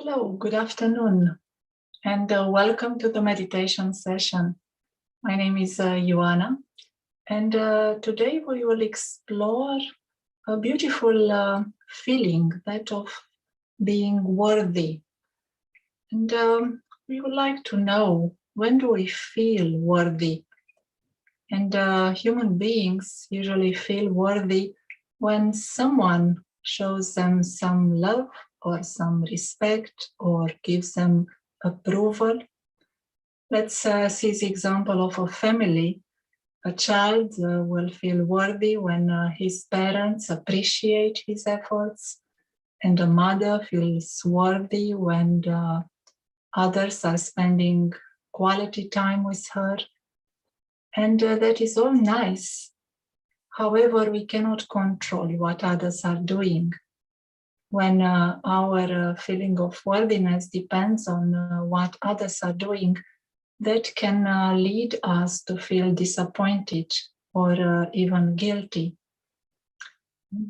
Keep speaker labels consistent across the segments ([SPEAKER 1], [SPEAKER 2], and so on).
[SPEAKER 1] Hello, good afternoon, and welcome to the meditation session. My name is Ioana, and today we will explore a beautiful feeling, that of being worthy. And we would like to know, when do we feel worthy? And human beings usually feel worthy when someone shows them some love or some respect or gives them approval. Let's see the example of a family. A child will feel worthy when his parents appreciate his efforts, and a mother feels worthy when others are spending quality time with her. And that is all nice. However, we cannot control what others are doing. When our feeling of worthiness depends on what others are doing, that can lead us to feel disappointed or even guilty.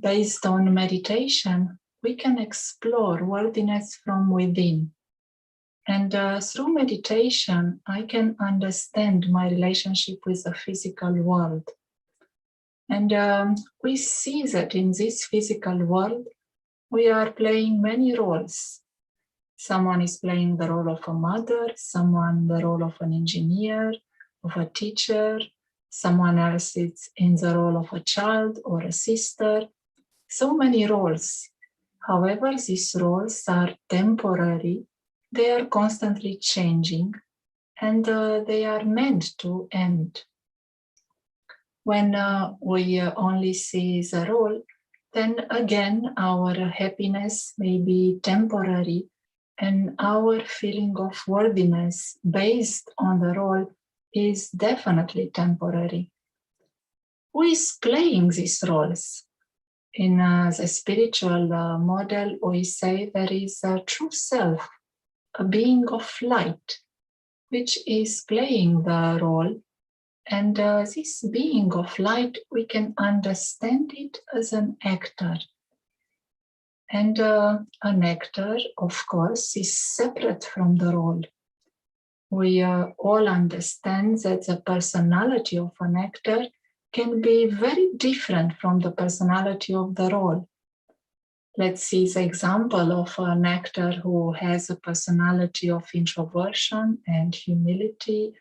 [SPEAKER 1] Based on meditation, we can explore worthiness from within. And through meditation, I can understand my relationship with the physical world. And we see that in this physical world, we are playing many roles. Someone is playing the role of a mother, someone the role of an engineer, of a teacher, someone else is in the role of a child or a sister. So many roles. However, these roles are temporary. They are constantly changing, and they are meant to end. When we only see the role, then again our happiness may be temporary, and our feeling of worthiness based on the role is definitely temporary. Who is playing these roles? In the spiritual model, we say there is a true self, a being of light, which is playing the role. And this being of light, we can understand it as an actor. And an actor, of course, is separate from the role. We all understand that the personality of an actor can be very different from the personality of the role. Let's see the example of an actor who has a personality of introversion and humility,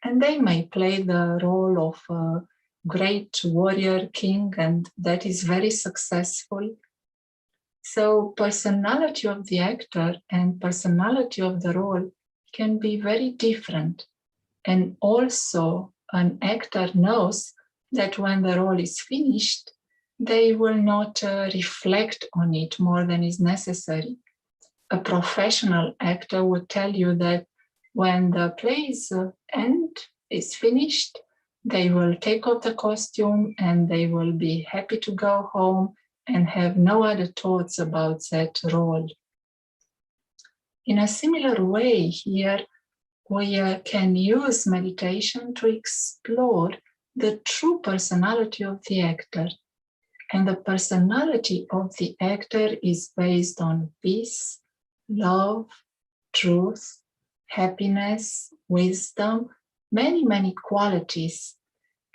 [SPEAKER 1] and they may play the role of a great warrior king, and that is very successful. So personality of the actor and personality of the role can be very different. And also an actor knows that when the role is finished, they will not reflect on it more than is necessary. A professional actor would tell you that when the play's end is finished, they will take off the costume and they will be happy to go home and have no other thoughts about that role. In a similar way here, we can use meditation to explore the true personality of the actor. And the personality of the actor is based on peace, love, truth, happiness, wisdom, many, many qualities.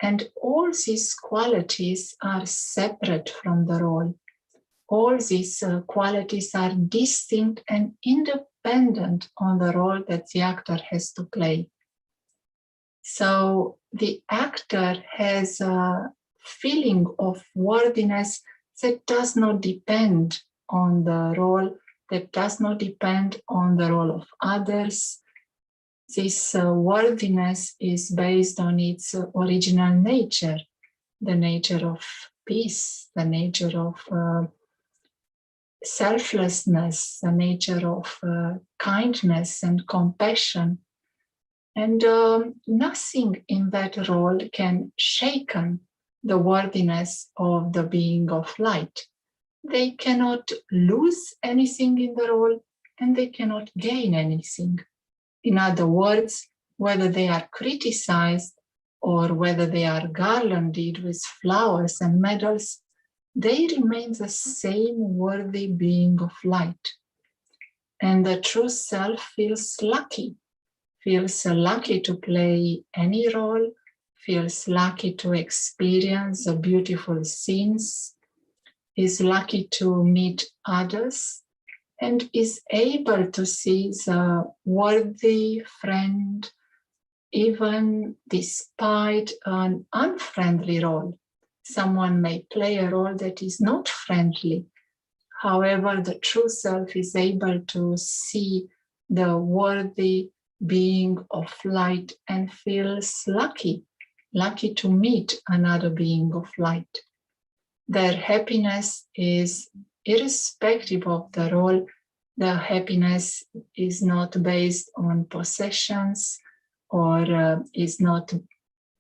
[SPEAKER 1] And all these qualities are separate from the role. All these qualities are distinct and independent on the role that the actor has to play. So the actor has a feeling of worthiness that does not depend on the role, that does not depend on the role of others. This worthiness is based on its original nature, the nature of peace, the nature of selflessness, the nature of kindness and compassion. And nothing in that role can shaken the worthiness of the being of light. They cannot lose anything in the role, and they cannot gain anything. In other words, whether they are criticized or whether they are garlanded with flowers and medals, they remain the same worthy being of light. And the true self feels lucky to play any role, feels lucky to experience the beautiful scenes, is lucky to meet others, and is able to see the worthy friend even despite an unfriendly role. Someone may play a role that is not friendly. However, the true self is able to see the worthy being of light and feels lucky to meet another being of light. Their happiness is irrespective of the role. The happiness is not based on possessions or is not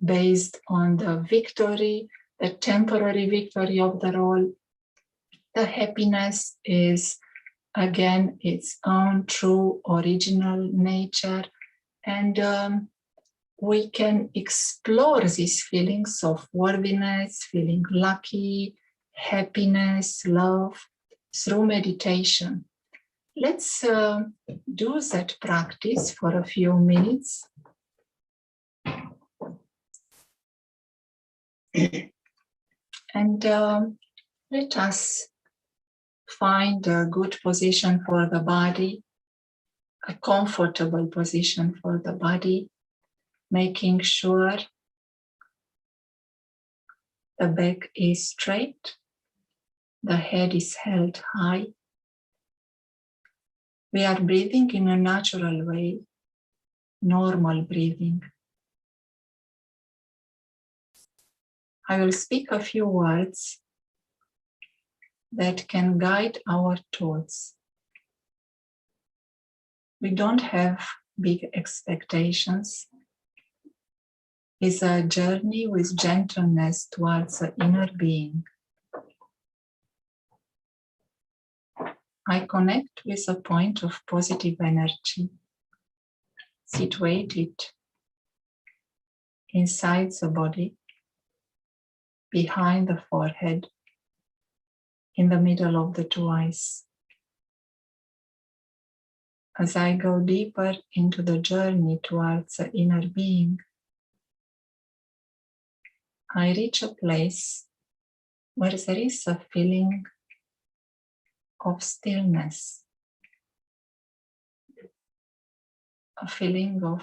[SPEAKER 1] based on the victory, the temporary victory of the role. The happiness is, again, its own true original nature. And we can explore these feelings of worthiness, feeling lucky, happiness, love through meditation. Let's do that practice for a few minutes. And let us find a good position for the body, a comfortable position for the body, making sure the back is straight, the head is held high. We are breathing in a natural way, normal breathing. I will speak a few words that can guide our thoughts. We don't have big expectations. It's a journey with gentleness towards the inner being. I connect with a point of positive energy situated inside the body, behind the forehead, in the middle of the two eyes. As I go deeper into the journey towards the inner being, I reach a place where there is a feeling of stillness, a feeling of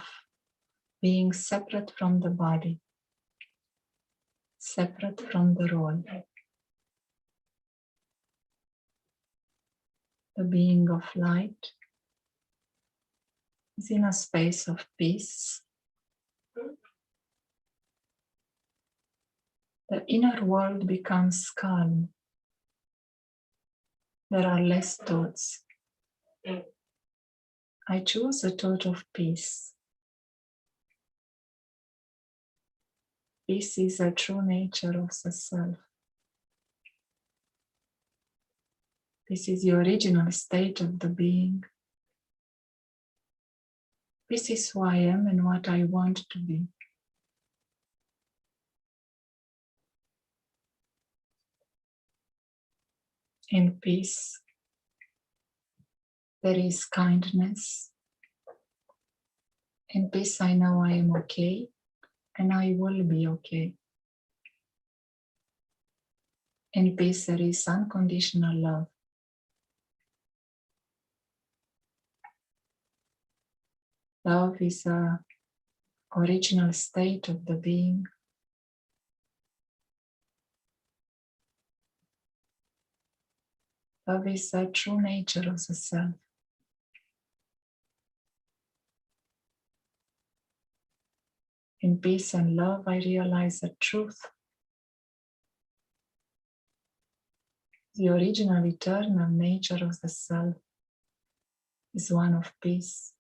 [SPEAKER 1] being separate from the body, separate from the role. The being of light is in a space of peace. The inner world becomes calm. There are less thoughts. I choose a thought of peace. Peace is the true nature of the self. This is the original state of the being. This is who I am and what I want to be. In peace, there is kindness. In peace, I know I am okay and I will be okay. In peace, there is unconditional love. Love is the original state of the being. Love is the true nature of the self. In peace and love, I realize the truth. The original eternal nature of the self is one of peace,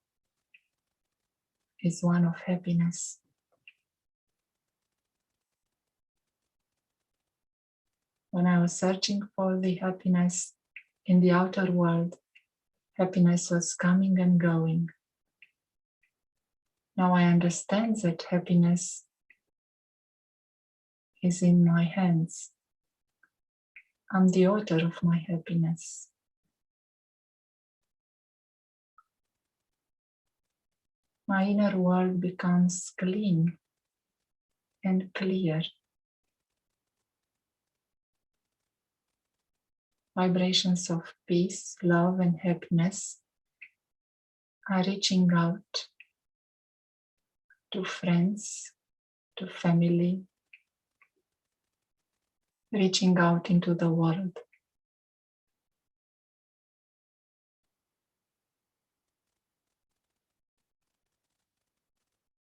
[SPEAKER 1] is one of happiness. When I was searching for the happiness in the outer world, happiness was coming and going. Now I understand that happiness is in my hands. I'm the author of my happiness. my inner world becomes clean and clear. Vibrations of peace, love, and happiness are reaching out to friends, to family, reaching out into the world.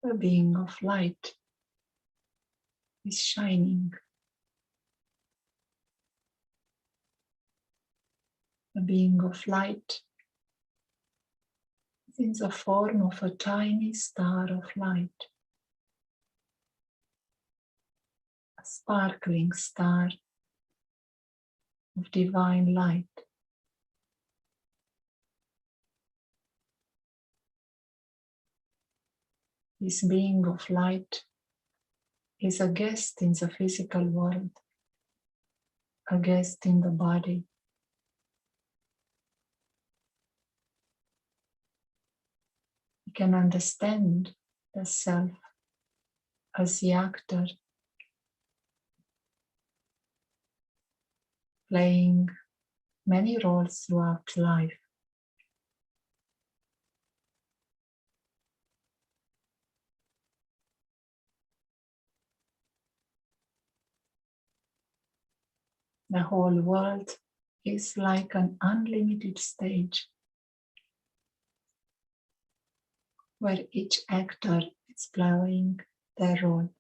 [SPEAKER 1] The being of light is shining. The being of light is in the form of a tiny star of light, a sparkling star of divine light. This being of light is a guest in the physical world, a guest in the body. You can understand the self as the actor playing many roles throughout life. The whole world is like an unlimited stage where each actor is playing their role.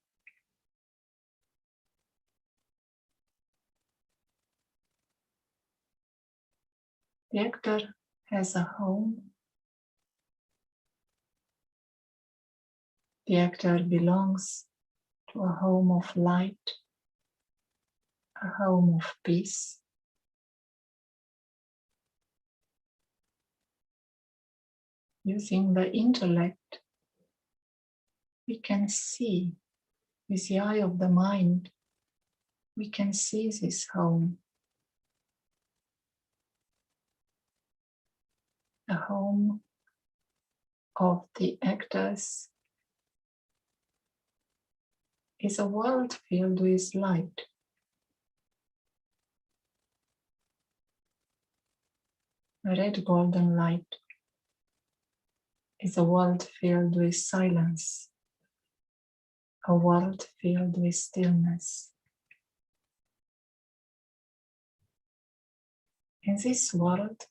[SPEAKER 1] The actor has a home. The actor belongs to a home of light, a home of peace. Using the intellect, we can see, with the eye of the mind, we can see this home. The home of the actors is a world filled with light. A red golden light is a world filled with silence, a world filled with stillness. In this world,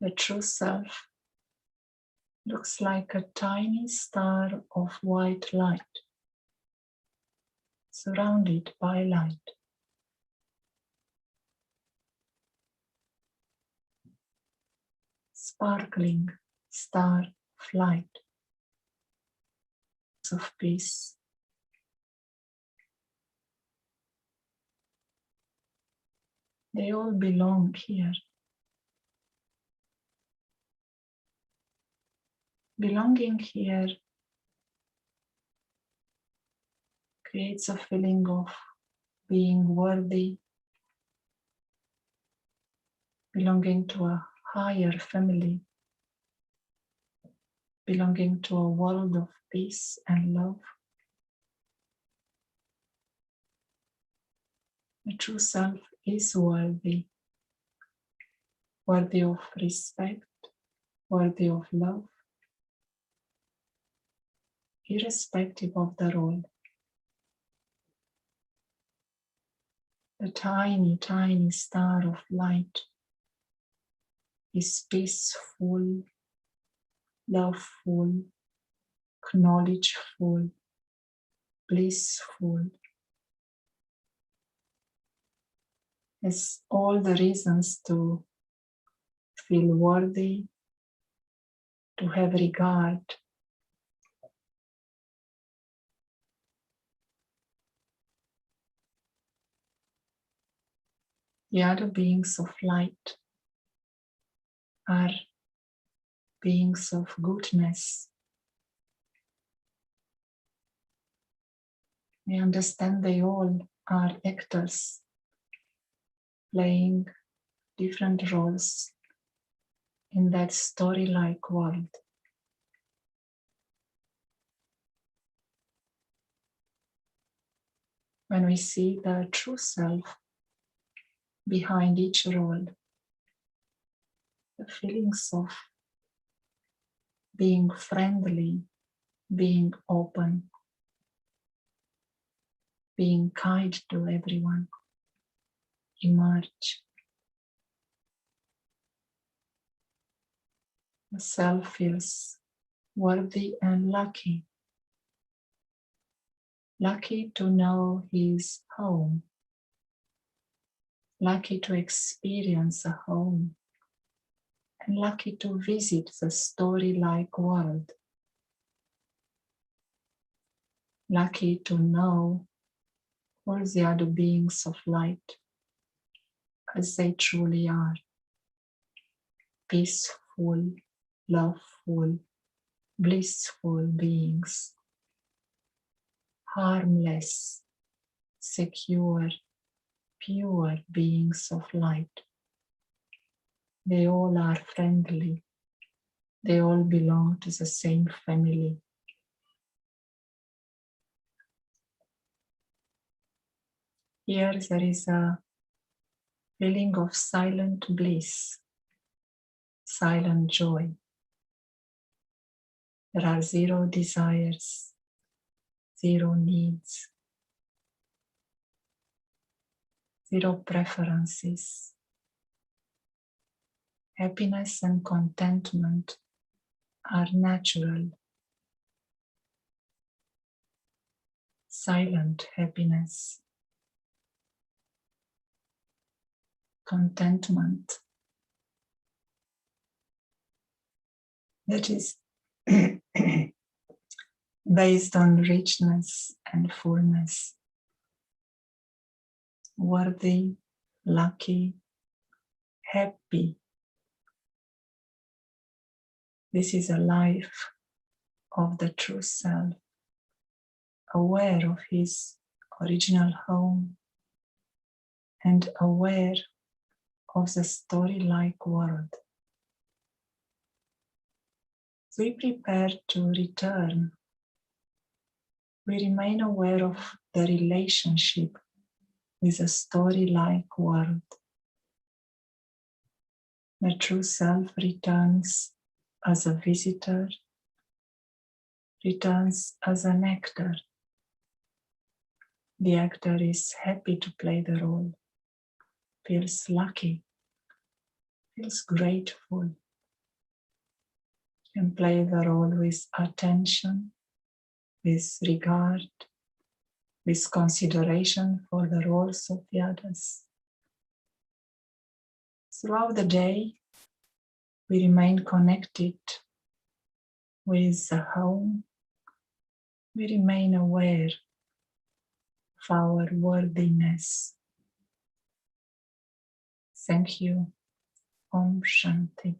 [SPEAKER 1] the true self looks like a tiny star of white light, surrounded by light. Sparkling star of light, of peace. They all belong here. Belonging here creates a feeling of being worthy, belonging to a higher family, belonging to a world of peace and love. The true self is worthy, worthy of respect, worthy of love, irrespective of the role. The tiny, tiny star of light is peaceful, loveful, knowledgeful, blissful. Has all the reasons to feel worthy, to have regard. The other beings of light are beings of goodness. We understand they all are actors playing different roles in that story-like world. when we see the true self behind each role, the feelings of being friendly, being open, being kind to everyone emerge. The self feels worthy and lucky. Lucky to know his home. Lucky to experience a home. And lucky to visit the story-like world. Lucky to know all the other beings of light as they truly are. Peaceful, loveful, blissful beings. Harmless, secure, pure beings of light. They all are friendly. They all belong to the same family. Here there is a feeling of silent bliss, silent joy. There are zero desires, zero needs, zero preferences. Happiness and contentment are natural. Silent happiness. Contentment. That is based on richness and fullness. Worthy, lucky, happy. This is a life of the true self, aware of his original home and aware of the story-like world. As we prepare to return, we remain aware of the relationship with a story-like world. The true self returns as a visitor, returns as an actor. The actor is happy to play the role, feels lucky, feels grateful, and play the role with attention, with regard, with consideration for the roles of the others. Throughout the day, we remain connected with the home. We remain aware of our worthiness. Thank you. Om Shanti.